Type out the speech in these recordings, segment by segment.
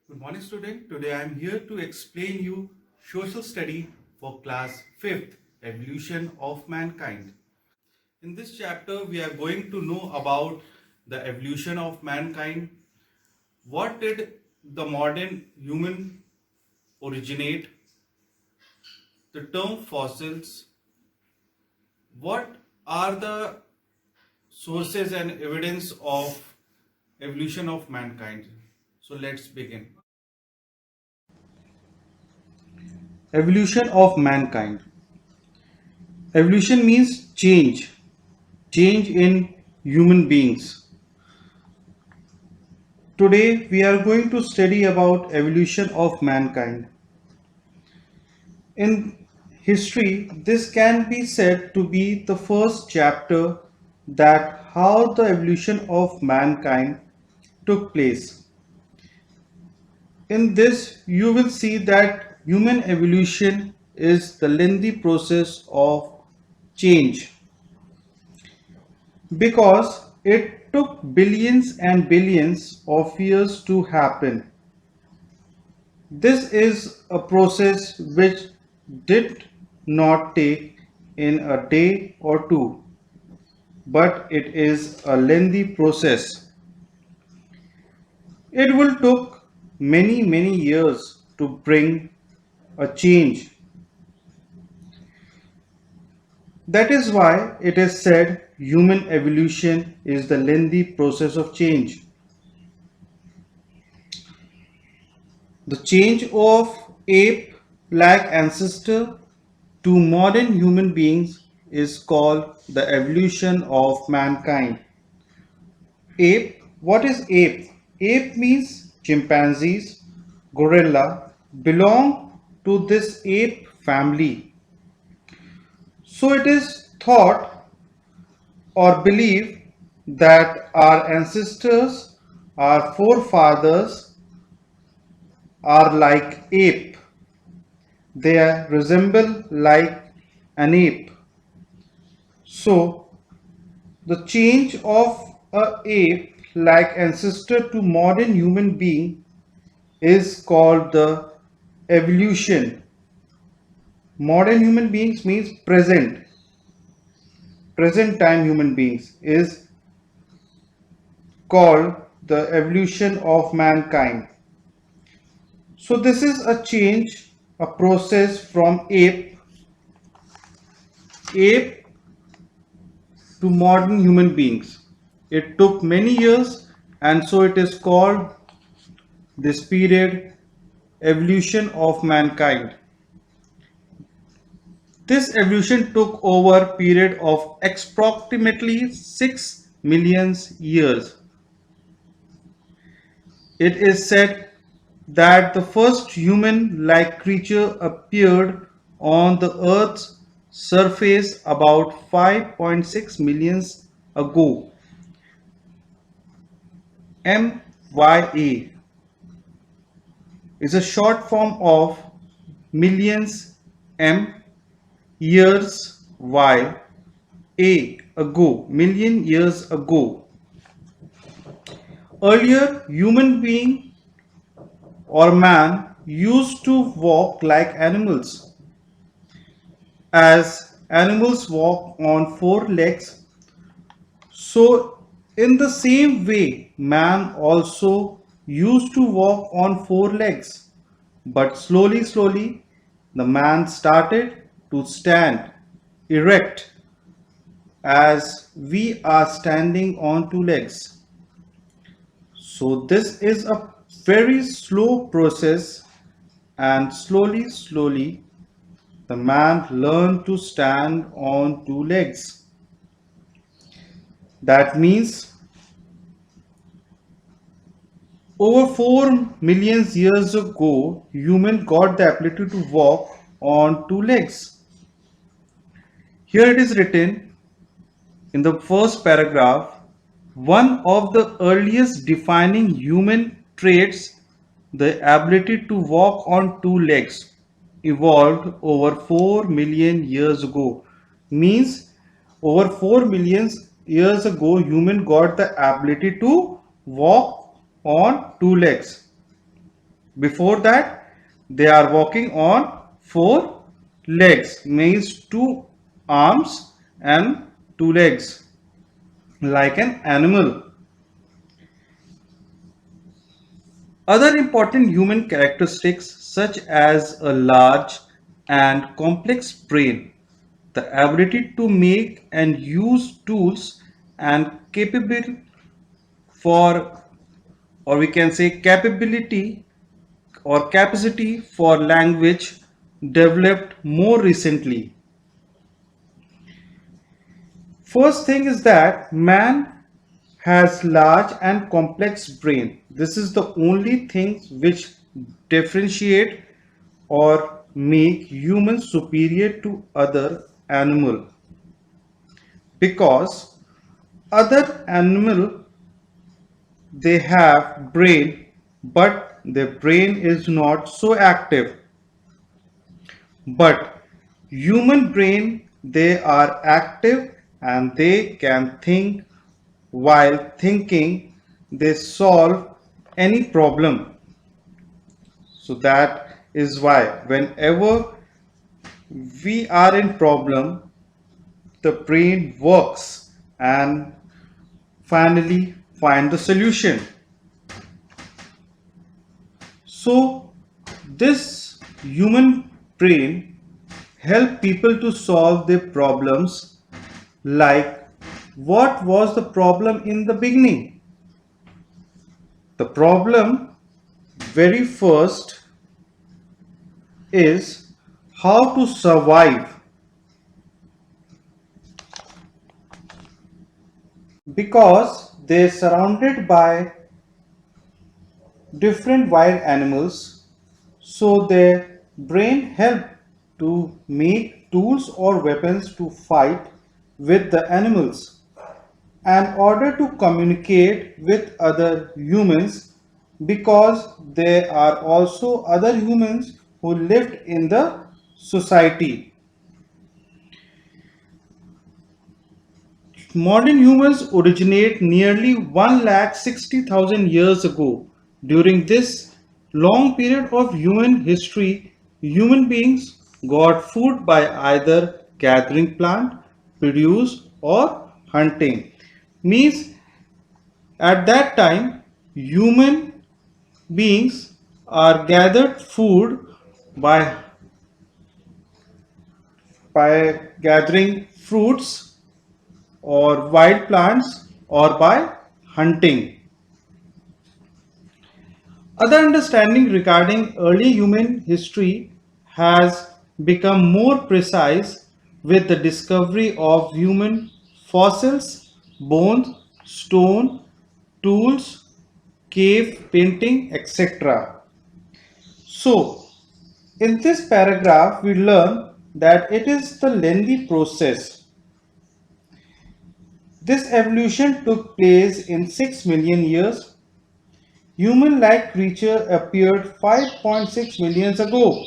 Good morning, student. Today I am here to explain you social study for class 5th, Evolution of Mankind. In this chapter, we are going to know about the evolution of mankind. What did the modern human originate? The term fossils. What are the sources and evidence of evolution of mankind? So let's begin. Evolution of mankind. Evolution means change in human beings. Today we are going to study about evolution of mankind. In history, this can be said to be the first chapter that how the evolution of mankind took place. In this, you will see that human evolution is the lengthy process of change because it took billions and billions of years to happen. This is a process which did not take in a day or two, but it is a lengthy process. It will took many years to bring a change. That is why it is said human evolution is the lengthy process of change. The change of ape-like ancestor to modern human beings is called the evolution of mankind. Ape, what is ape? Ape means chimpanzees, gorilla belong to this ape family. So it is thought or believed that our ancestors, our forefathers are like ape. They resemble like an ape. So the change of a ape-like ancestor to modern human being is called the evolution. Modern human beings means present time human beings is called the evolution of mankind. So this is a change, a process from ape to modern human beings. It took many years, and so it is called this period evolution of mankind. This evolution took over a period of approximately 6 million years. It is said that the first human-like creature appeared on the Earth's surface about 5.6 million ago. MYA is a short form of millions M years Y A ago, million years ago. Earlier, human being or man used to walk like animals. As animals walk on four legs, so in the same way, man also used to walk on four legs. But slowly, the man started to stand erect as we are standing on two legs. So this is a very slow process, and slowly the man learned to stand on two legs. That means over 4 million years ago, human got the ability to walk on two legs. Here it is written in the first paragraph, one of the earliest defining human traits, the ability to walk on two legs, evolved over 4 million years ago. Means over 4 million years ago, human got the ability to walk on two legs. Before that, they are walking on four legs, means two arms and two legs, like an animal. Other important human characteristics, such as a large and complex brain, the ability to make and use tools, and capable for, or we can say capability or capacity for language, developed more recently. First thing is that man has large and complex brain. This is the only thing which differentiate or make humans superior to other animal, because other animal, they have brain, but their brain is not so active. But human brain, they are active and they can think. While thinking, they solve any problem. So that is why whenever we are in problem, the brain works and finally find the solution. So this human brain help people to solve their problems, like what was the problem in the beginning. The problem very first is how to survive, because they're surrounded by different wild animals, so their brain help to make tools or weapons to fight with the animals, in order to communicate with other humans, because there are also other humans who lived in the society. Modern humans originate nearly 160,000 years ago. During this long period of human history, human beings got food by either gathering plant, produce, or hunting. Means at that time, human beings are gathered food by gathering fruits or wild plants or by hunting. Other understanding regarding early human history has become more precise with the discovery of human fossils, bones, stone, tools, cave painting, etc. So, in this paragraph, we learn that it is the lengthy process. This evolution took place in 6 million years. Human-like creature appeared 5.6 million ago.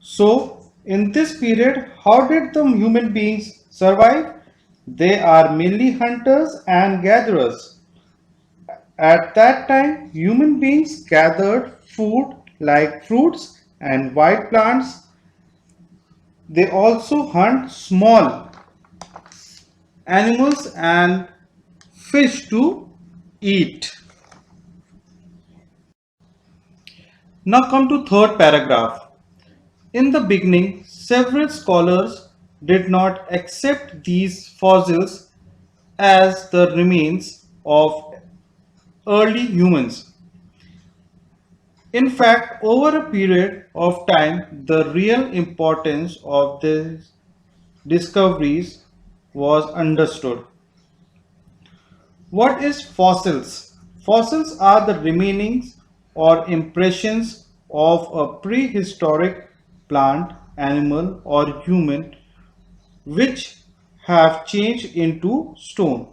So, in this period, how did the human beings survive? They are mainly hunters and gatherers. At that time, human beings gathered food like fruits and wild plants. They also hunt small animals and fish to eat. Now come to third paragraph. In the beginning, several scholars did not accept these fossils as the remains of early humans. In fact, over a period of time, the real importance of these discoveries was understood. What is fossils? Fossils are the remainings or impressions of a prehistoric plant, animal, or human which have changed into stone.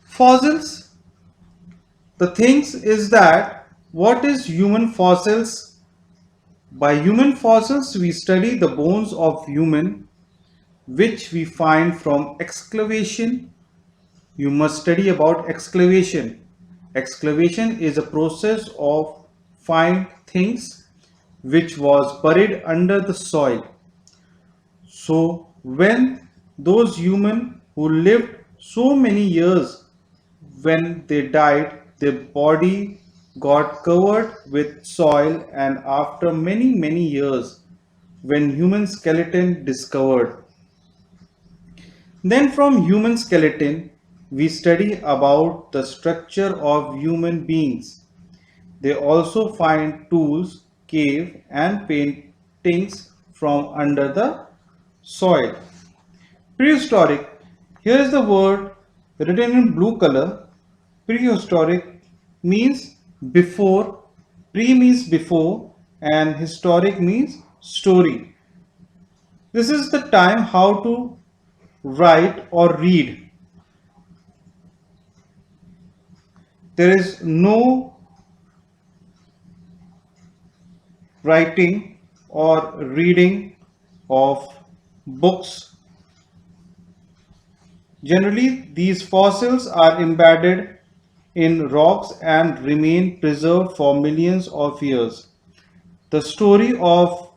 Fossils, the things is that what is human fossils? By human fossils, we study the bones of human which we find from excavation, you must study about excavation. Excavation is a process of find things which was buried under the soil. So when those human who lived so many years, when they died, their body got covered with soil, and after many years, when human skeleton discovered, then from human skeleton, we study about the structure of human beings. They also find tools, cave and paintings from under the soil. Prehistoric. Here is the word written in blue color. Prehistoric means before, pre means before, and historic means story. This is the time how to write or read. There is no writing or reading of books. Generally, these fossils are embedded in rocks and remain preserved for millions of years. The story of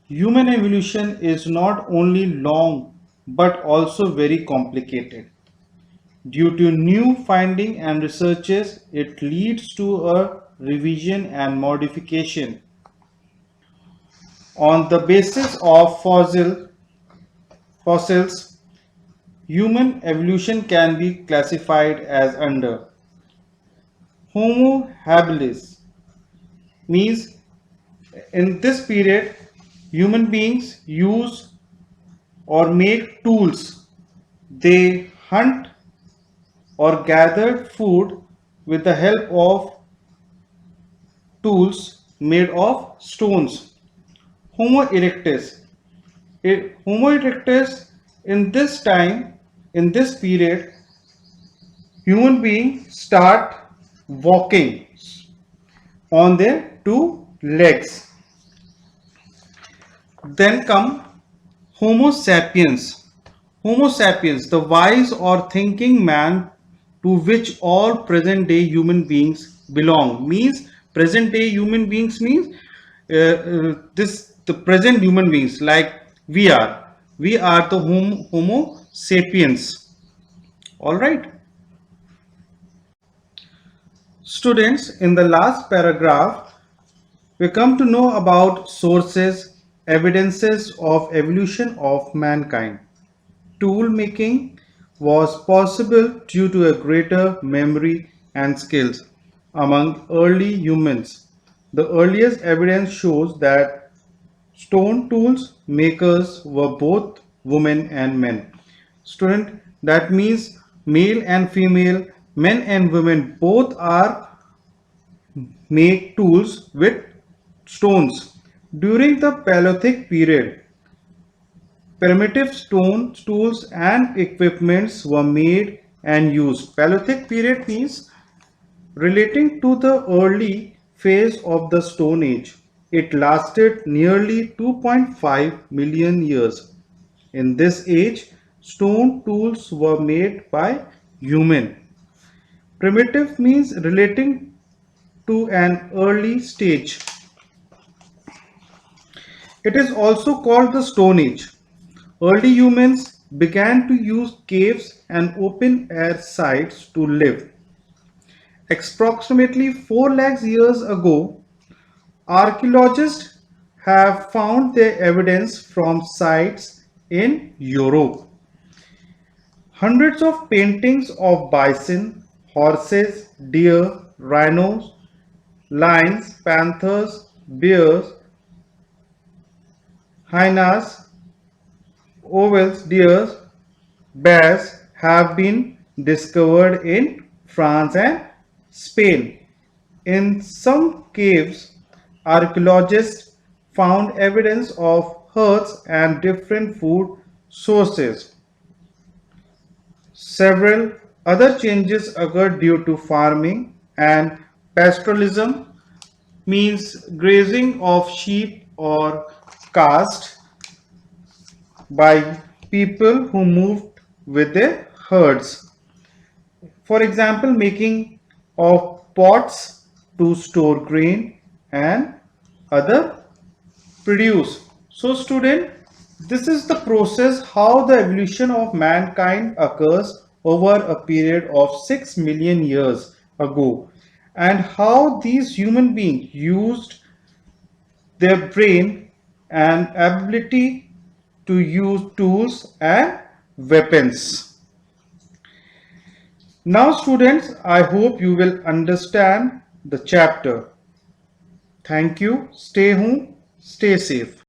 human evolution is not only long but also very complicated. Due to new finding and researches, it leads to a revision and modification. On the basis of fossils, human evolution can be classified as under Homo habilis means in this period human beings use or make tools. They hunt or gathered food with the help of tools made of stones. Homo erectus. Homo erectus in this time, in this period, human beings start walking on their two legs. Then come Homo sapiens. Homo sapiens, the wise or thinking man to which all present day human beings belong. Means present day human beings means this the present human beings like we are. We are the Homo sapiens. All right. Students, in the last paragraph, we come to know about sources, evidences of evolution of mankind. Tool making was possible due to a greater memory and skills among early humans. The earliest evidence shows that stone tools makers were both women and men. Student, that means male and female, men and women both are make tools with stones. During the Paleolithic period, primitive stone tools and equipments were made and used. Paleolithic period means relating to the early phase of the Stone Age. It lasted nearly 2.5 million years. In this age, stone tools were made by human. Primitive means relating to an early stage. It is also called the Stone Age. Early humans began to use caves and open air sites to live. Approximately 4 lakhs years ago, archaeologists have found their evidence from sites in Europe. Hundreds of paintings of bison, horses, deer, rhinos, lions, panthers, bears, hyenas, owls, deer, bears have been discovered in France and Spain. In some caves, archaeologists found evidence of herds and different food sources. Several other changes occurred due to farming and pastoralism, means grazing of sheep or caste by people who moved with their herds. For example, making of pots to store grain and other produce. So student, this is the process how the evolution of mankind occurs over a period of 6 million years ago, and how these human beings used their brain and ability to use tools and weapons. Now students, I hope you will understand the chapter. Thank you. Stay home, stay safe.